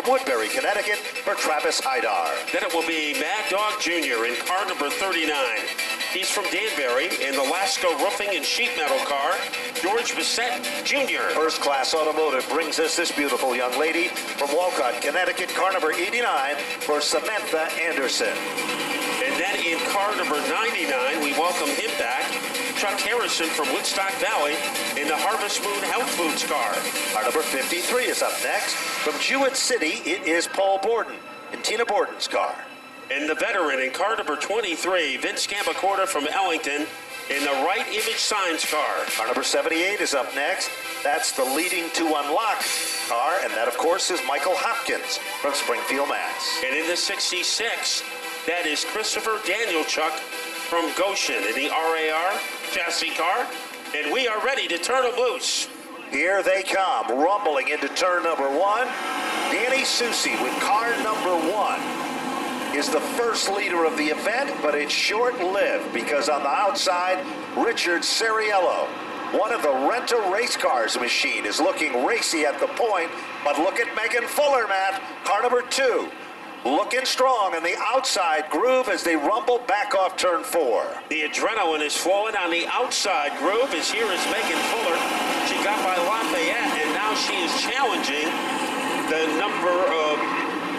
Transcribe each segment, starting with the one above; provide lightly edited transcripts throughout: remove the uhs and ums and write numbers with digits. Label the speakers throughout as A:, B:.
A: Woodbury, Connecticut, for Travis Hydar.
B: Then it will be Mad Dog Jr. in car number 39. He's from Danbury in the Lasco Roofing and Sheet Metal car, George Bissett Jr.
A: First Class Automotive brings us this beautiful young lady from Walcott, Connecticut, car number 89 for Samantha Anderson.
B: And then in car number 99, we welcome him back, Chuck Harrison from Woodstock Valley in the Harvest Moon Health Foods car.
A: Car number 53 is up next. From Jewett City, it is Paul Borden in Tina Borden's car.
B: And the veteran in car number 23, Vince Gambacorta from Ellington in the Right Image Signs car.
A: Car number 78 is up next. That's the Leading to Unlock car, and that, of course, is Michael Hopkins from Springfield, Mass.
B: And in the 66, that is Christopher Danielchuk from Goshen in the RAR chassis car. And we are ready to turn them loose.
A: Here they come, rumbling into turn number 1. Danny Susi with car number 1 is the first leader of the event, but it's short-lived because on the outside, Richard Ceriello, one of the Renta race cars machine, is looking racy at the point, but look at Megan Fuller, Matt, car number 2. Looking strong in the outside groove as they rumble back off turn 4.
B: The adrenaline is flowing on the outside groove as here is Megan Fuller. She got by Lafayette, and now she is challenging the number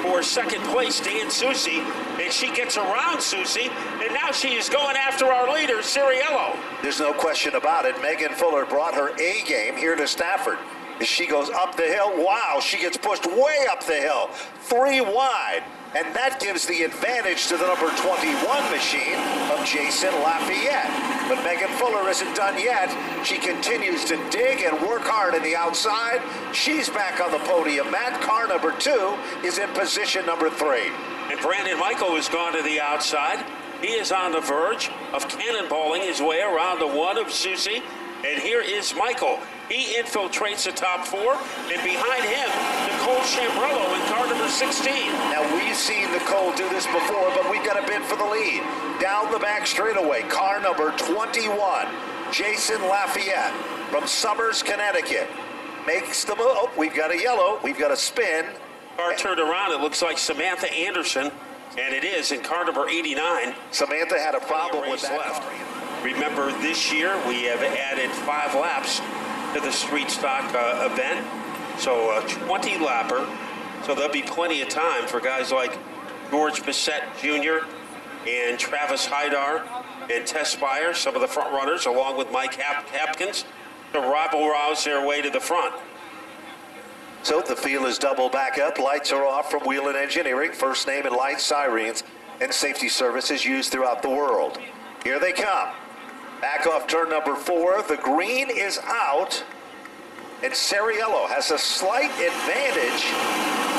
B: for second place, Dan Susi, and she gets around Susi, and now she is going after our leader, Ceriello.
A: There's no question about it. Megan Fuller brought her A game here to Stafford. As she goes up the hill, wow, she gets pushed way up the hill, 3 wide. And that gives the advantage to the number 21 machine of Jason Lafayette. But Megan Fuller isn't done yet. She continues to dig and work hard in the outside. She's back on the podium. Matt, car number 2 is in position number 3.
B: And Brandon Michael has gone to the outside. He is on the verge of cannonballing his way around the 1 of Susi. And here is Michael. He infiltrates the top 4, and behind him, Nicole Chambrello in car number 16.
A: Now, we've seen Nicole do this before, but we've got a bid for the lead. Down the back straightaway, car number 21, Jason Lafayette from Summers, Connecticut. Makes the move. Oh, we've got a yellow. We've got a spin.
B: Car turned around. It looks like Samantha Anderson, and it is in car number 89.
A: Samantha had a problem with that
B: left.
A: car.
B: Remember, this year we have added 5 laps to the street stock event, so a 20 lapper, so there'll be plenty of time for guys like George Bissett Jr. and Travis Hydar and Tess Spire, some of the front runners, along with Mike Hopkins, to rabble-rouse their way to the front.
A: So the field is double back up. Lights are off from Wheelan Engineering. First name and light sirens and safety services used throughout the world. Here they come. Back off turn number 4. The green is out. And Ceriello has a slight advantage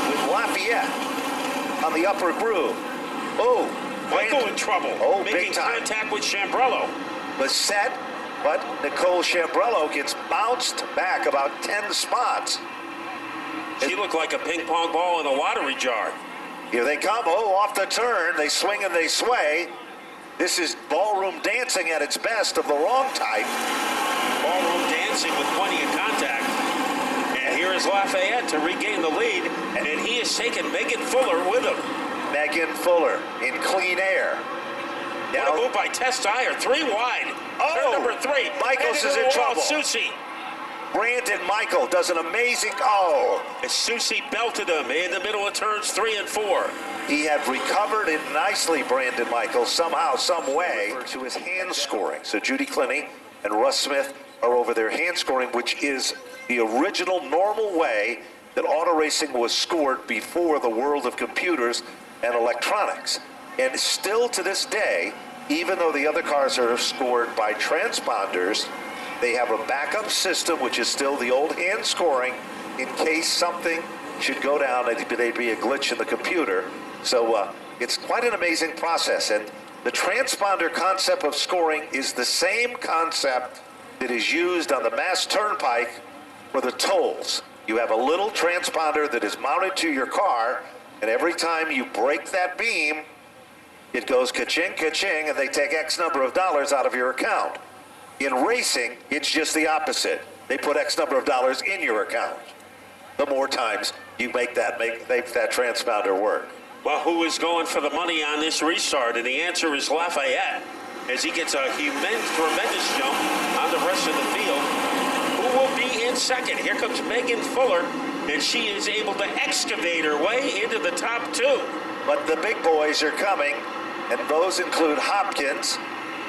A: with Lafayette on the upper groove. Oh,
B: Michael in trouble.
A: Oh,
B: making
A: big time.
B: contact with Chambrello.
A: Bissett, but Nicole Chambrello gets bounced back about 10 spots.
B: She looked like a ping pong ball in a lottery jar.
A: Here they come. Oh, off the turn. They swing and they sway. This is ballroom dancing at its best of the wrong type.
B: Ballroom dancing with plenty of contact. And here is Lafayette to regain the lead, and he has taken Megan Fuller with him.
A: Megan Fuller in clean air.
B: What a move by Tess Dyer, 3 wide.
A: Oh,
B: turn number 3.
A: Michaels is in trouble.
B: Susi.
A: Brandon Michael does an amazing, oh.
B: As Susi belted him in the middle of turns 3 and 4.
A: He had recovered it nicely, Brandon Michael, somehow, some way, to his hand scoring. So Judy Clinny and Russ Smith are over their hand scoring, which is the original normal way that auto racing was scored before the world of computers and electronics. And still to this day, even though the other cars are scored by transponders, they have a backup system, which is still the old hand scoring, in case something should go down and there'd be a glitch in the computer. So it's quite an amazing process. And the transponder concept of scoring is the same concept that is used on the Mass Turnpike for the tolls. You have a little transponder that is mounted to your car, and every time you break that beam, it goes ka-ching, ka-ching, and they take X number of dollars out of your account. In racing, it's just the opposite. They put X number of dollars in your account. The more times you make that transponder work.
B: Well, who is going for the money on this restart? And the answer is Lafayette, as he gets a tremendous jump on the rest of the field. Who will be in second? Here comes Megan Fuller, and she is able to excavate her way into the top two.
A: But the big boys are coming, and those include Hopkins,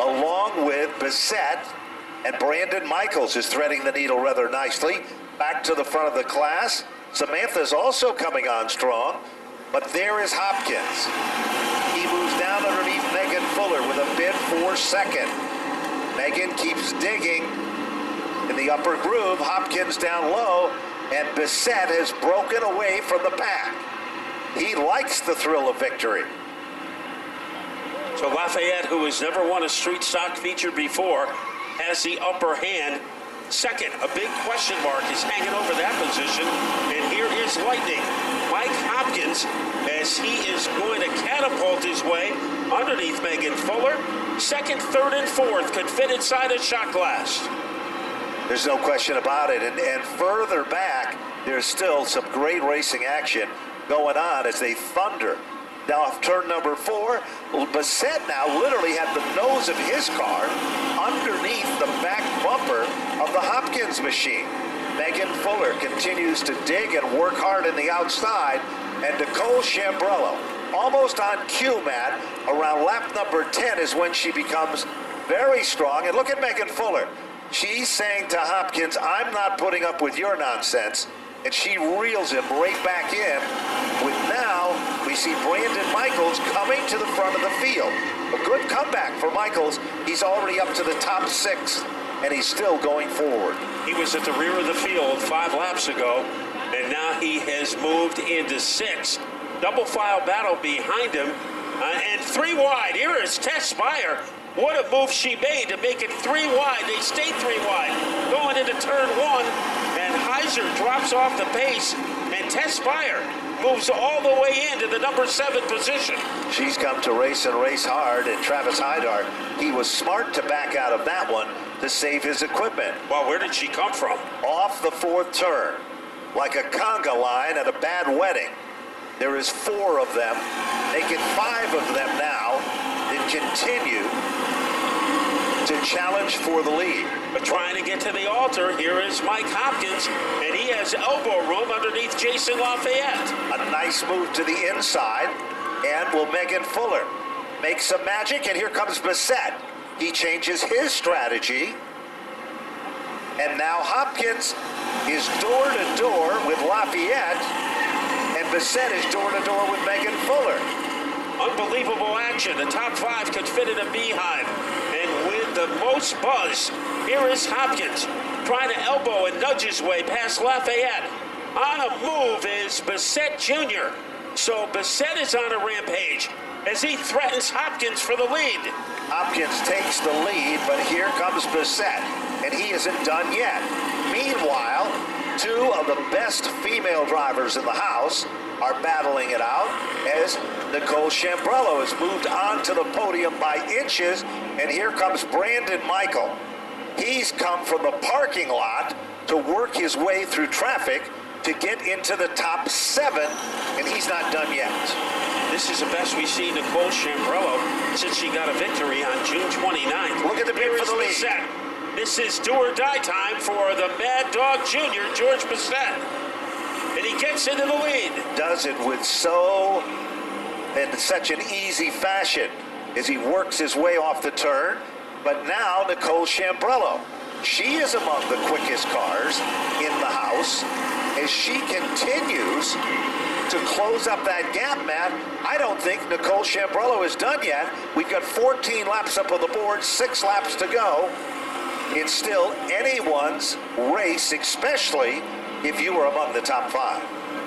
A: along with Bissett, and Brandon Michaels is threading the needle rather nicely. Back to the front of the class. Samantha's also coming on strong, but there is Hopkins. He moves down underneath Megan Fuller with a bid for second. Megan keeps digging in the upper groove. Hopkins down low, and Bissett has broken away from the pack. He likes the thrill of victory.
B: So Lafayette, who has never won a street stock feature before, has the upper hand. Second, a big question mark is hanging over that position. And here is lightning. Mike Hopkins, as he is going to catapult his way underneath Megan Fuller. Second, third, and fourth could fit inside a shot glass.
A: There's no question about it. And further back, there's still some great racing action going on as they thunder. Now off turn number 4, Bissett now literally had the nose of his car underneath the back bumper of the Hopkins machine. Megan Fuller continues to dig and work hard in the outside, and Nicole Chambrello almost on cue, Matt. Around lap number 10 is when she becomes very strong. And look at Megan Fuller. She's saying to Hopkins, I'm not putting up with your nonsense. And she reels him right back in. With now, we see Brandon Michaels coming to the front of the field. A good comeback for Michaels. He's already up to the top 6, and he's still going forward.
B: He was at the rear of the field 5 laps ago, and now he has moved into 6. Double file battle behind him, and 3 wide. Here is Tess Spire. What a move she made to make it 3 wide. They stayed 3 wide. Going into turn 1, and Heiser drops off the pace, and Tess Spire moves all the way into the number 7 position.
A: She's come to race and race hard, and Travis Hydar, he was smart to back out of that one to save his equipment.
B: Well, where did she come from?
A: Off the 4th turn, like a conga line at a bad wedding. There is 4 of them, making 5 of them now, and continue to challenge for the lead.
B: But trying to get to the altar, here is Mike Hopkins, and he has elbow room underneath Jason Lafayette.
A: A nice move to the inside, and will Megan Fuller make some magic? And here comes Bissett. He changes his strategy, and now Hopkins is door-to-door with Lafayette, and Bissett is door-to-door with Megan Fuller.
B: Unbelievable action. The top 5 could fit in a beehive. And with the most buzz, here is Hopkins trying to elbow and nudge his way past Lafayette. On a move is Bissett Jr. So Bissett is on a rampage as he threatens Hopkins for the lead.
A: Hopkins takes the lead, but here comes Bissett, and he isn't done yet. Meanwhile, 2 of the best female drivers in the house are battling it out as Nicole Chambrello has moved on to the podium by inches, and here comes Brandon Michael. He's come from the parking lot to work his way through traffic to get into the top 7, and he's not done yet.
B: This is the best we've seen Nicole Chambrello since she got a victory on June 29th.
A: Look at the bid for the lead.
B: Bissett. This is do or die time for the Mad Dog Jr., George Bissett. And he gets into the lead.
A: Does it with such an easy fashion as he works his way off the turn. But now Nicole Chambrello, she is among the quickest cars in the house as she continues to close up that gap, Matt. I don't think Nicole Chambrello is done yet. We've got 14 laps up on the board, 6 laps to go. It's still anyone's race, especially if you were among the top 5.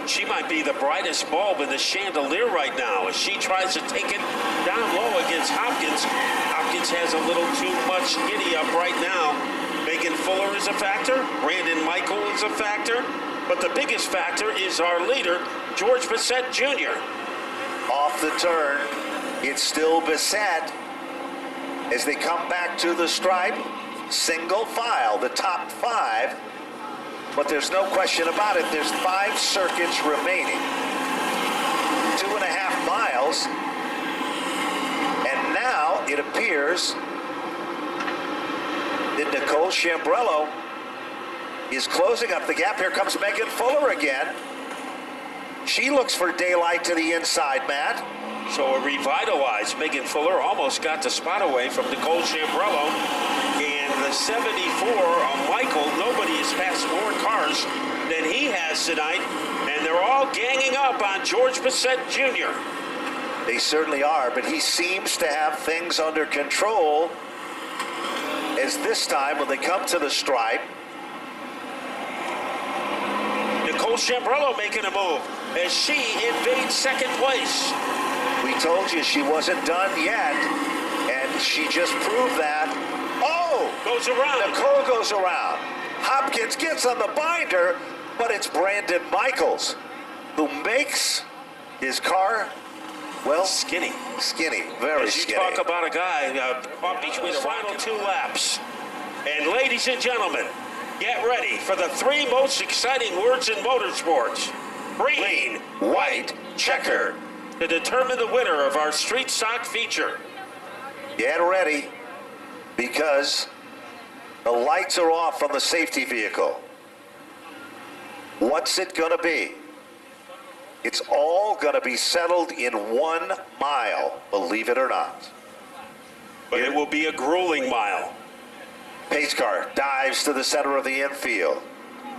B: She might be the brightest bulb in the chandelier right now as she tries to take it down low against Hopkins. Hopkins has a little too much giddy up right now. Megan Fuller is a factor. Brandon Michael is a factor. But the biggest factor is our leader, George Bissett Jr.
A: Off the turn, it's still Bissett as they come back to the stripe. Single file, the top 5 but there's no question about it. There's 5 circuits remaining. 2.5 miles. And now it appears that Nicole Chambrello is closing up the gap. Here comes Megan Fuller again. She looks for daylight to the inside, Matt.
B: So a revitalized Megan Fuller almost got the spot away from Nicole Chambrello. And the 74 on Michael, nobody has passed more cars than he has tonight. And they're all ganging up on George Bissett Jr.
A: They certainly are, but he seems to have things under control. As this time, when they come to the stripe,
B: Nicole Chambrello making a move as she invades second place.
A: we told you she wasn't done yet, and she just proved that. Oh!
B: Goes around.
A: Nicole goes around. Hopkins gets on the binder, but it's Brandon Michaels who makes his car, well,
B: Skinny,
A: very
B: as you
A: skinny.
B: talk about a guy caught between the final 2 laps. And ladies and gentlemen, get ready for the 3 most exciting words in motorsports. Green, white, checker, to determine the winner of our street stock feature.
A: Get ready, because the lights are off on the safety vehicle. What's it going to be? It's all going to be settled in 1 mile, believe it or not.
B: But it will be a grueling mile.
A: Pace car dives to the center of the infield.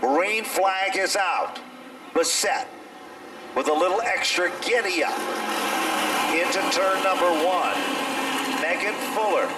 A: Green flag is out. Bissett with a little extra giddy up into turn number 1. Megan Fuller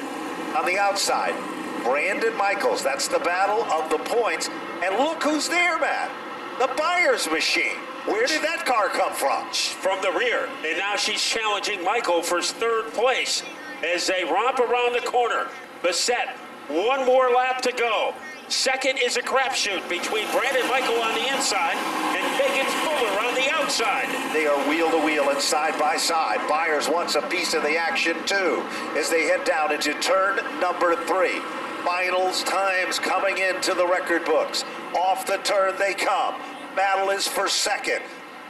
A: on the outside. Brandon Michaels. That's the battle of the points. And look who's there, Matt. The buyer's machine. Where did that car come from?
B: From the rear. And now she's challenging Michael for 3rd place as they romp around the corner. Bissett, 1 more lap to go. Second is a crapshoot between Brandon Michael on the inside and Megan Fuller on the outside.
A: They are wheel to wheel and side by side. Byers wants a piece of the action too as they head down into turn number 3. Finals times coming into the record books. Off the turn they come. Battle is for second.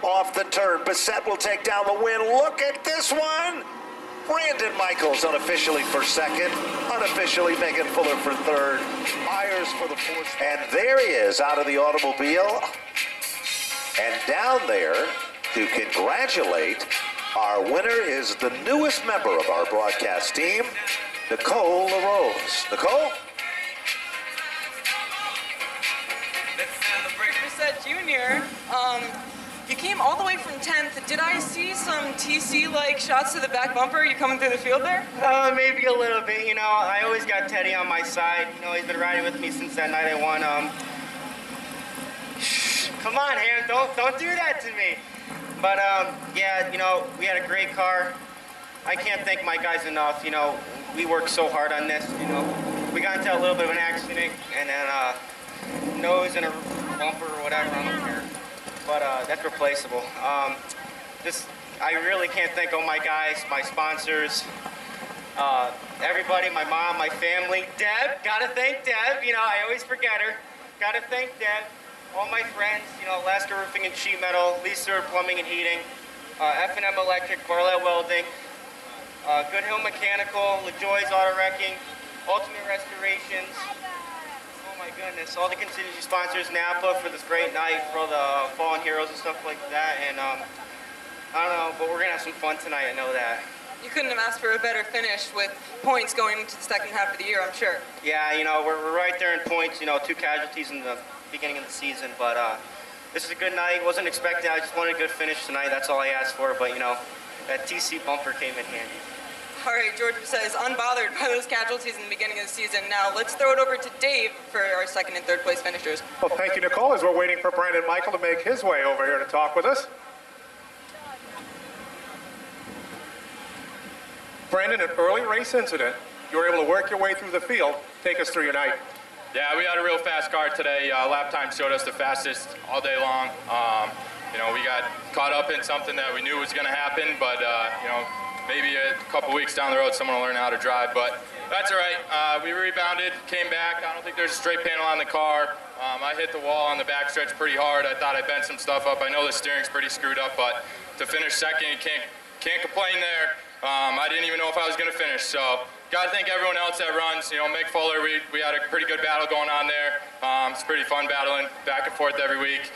A: Off the turn, Bissett will take down the win. Look at this one. Brandon Michaels unofficially for second. Unofficially Megan Fuller for 3rd. Byers for the 4th. And there he is out of the automobile. And down there to congratulate our winner is the newest member of our broadcast team, Nicole LaRose. Nicole?
C: Bissett Jr., you came all the way from 10th. Did I see some TC-like shots to the back bumper? You coming through the field there?
D: Maybe a little bit. You know, I always got Teddy on my side. You know, he's been riding with me since that night I won. Come on, Ham, don't do that to me. But yeah, you know, we had a great car. I can't thank my guys enough. You know, we worked so hard on this. You know, we got into a little bit of an accident, and then nose and a bumper or whatever. I don't care. But that's replaceable. I really can't thank all my guys, my sponsors, everybody, my mom, my family. Deb, gotta thank Deb. You know, I always forget her. Gotta thank Deb. All my friends, you know, Alaska Roofing and Sheet Metal, Lisa Plumbing and Heating, F&M Electric, Barlett Welding, Good Hill Mechanical, LaJoy's Auto Wrecking, Ultimate Restorations. Oh my goodness, all the contingency sponsors, Napa for this great night, for all the fallen heroes and stuff like that. And I don't know, but we're gonna have some fun tonight, I know that.
C: You couldn't have asked for a better finish with points going into the second half of the year, I'm sure.
D: Yeah, you know, we're right there in points, you know, 2 casualties in the beginning of the season, but this is a good night. Wasn't expecting, I just wanted a good finish tonight. That's all I asked for, but you know, that TC bumper came in handy.
C: All right, George says unbothered by those casualties in the beginning of the season. Now let's throw it over to Dave for our second and third place finishers.
E: Well, thank you, Nicole, as we're waiting for Brandon Michael to make his way over here to talk with us. Brandon, an early race incident. You were able to work your way through the field. Take us through your night.
F: Yeah, we had a real fast car today. Lap time showed us the fastest all day long. we got caught up in something that we knew was going to happen, but, maybe a couple weeks down the road someone will learn how to drive, but that's all right. We rebounded, came back. I don't think there's a straight panel on the car. I hit the wall on the backstretch pretty hard. I thought I bent some stuff up. I know the steering's pretty screwed up, but to finish second, you can't complain there. I didn't even know if I was going to finish, so got to thank everyone else that runs. Mick Fuller, we had a pretty good battle going on there. It's pretty fun battling back and forth every week.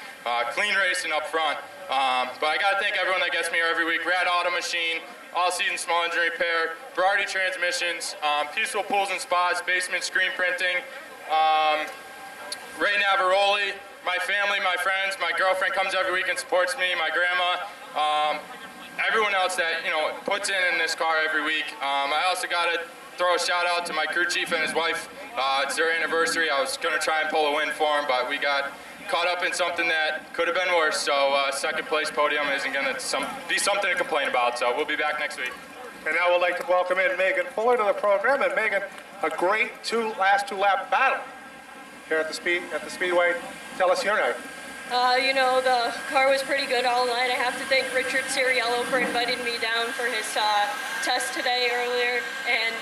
F: Clean racing up front. But I got to thank everyone that gets me here every week. Rad Auto Machine, all-season small engine repair, Berardi Transmissions, Peaceful Pools and Spas, Basement Screen Printing, Ray Navaroli, my family, my friends, my girlfriend comes every week and supports me, my grandma, everyone else that, puts in this car every week. I also got to throw a shout out to my crew chief and his wife. It's their anniversary. I was going to try and pull a win for them, but we got caught up in something that could have been worse. So second place podium isn't going to be something to complain about. So we'll be back next week.
E: And now we'd like to welcome in Megan Fuller to the program. And Megan, a great last two-lap battle here at the Speedway. Tell us your night.
G: The car was pretty good all night. I have to thank Richard Ciriello for inviting me down for his test today earlier. And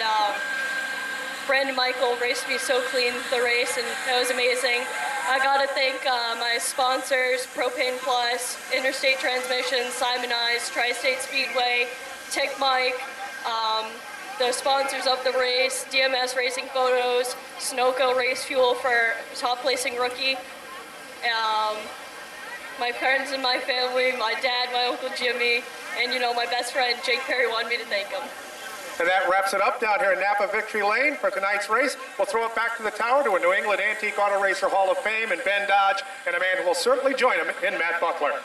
G: Brandon Michael raced me so clean the race, and that was amazing. I got to thank my sponsors, Propane Plus, Interstate Transmission, Simon Eyes, Tri-State Speedway, Tick Mike, the sponsors of the race, DMS Racing Photos, Sunoco Race Fuel for top placing rookie, my parents and my family, my dad, my Uncle Jimmy, and my best friend Jake Perry wanted me to thank him.
E: And that wraps it up down here in Napa Victory Lane for tonight's race. We'll throw it back to the tower to a New England Antique Auto Racer Hall of Fame and Ben Dodge, and a man who will certainly join him in Matt Buckler.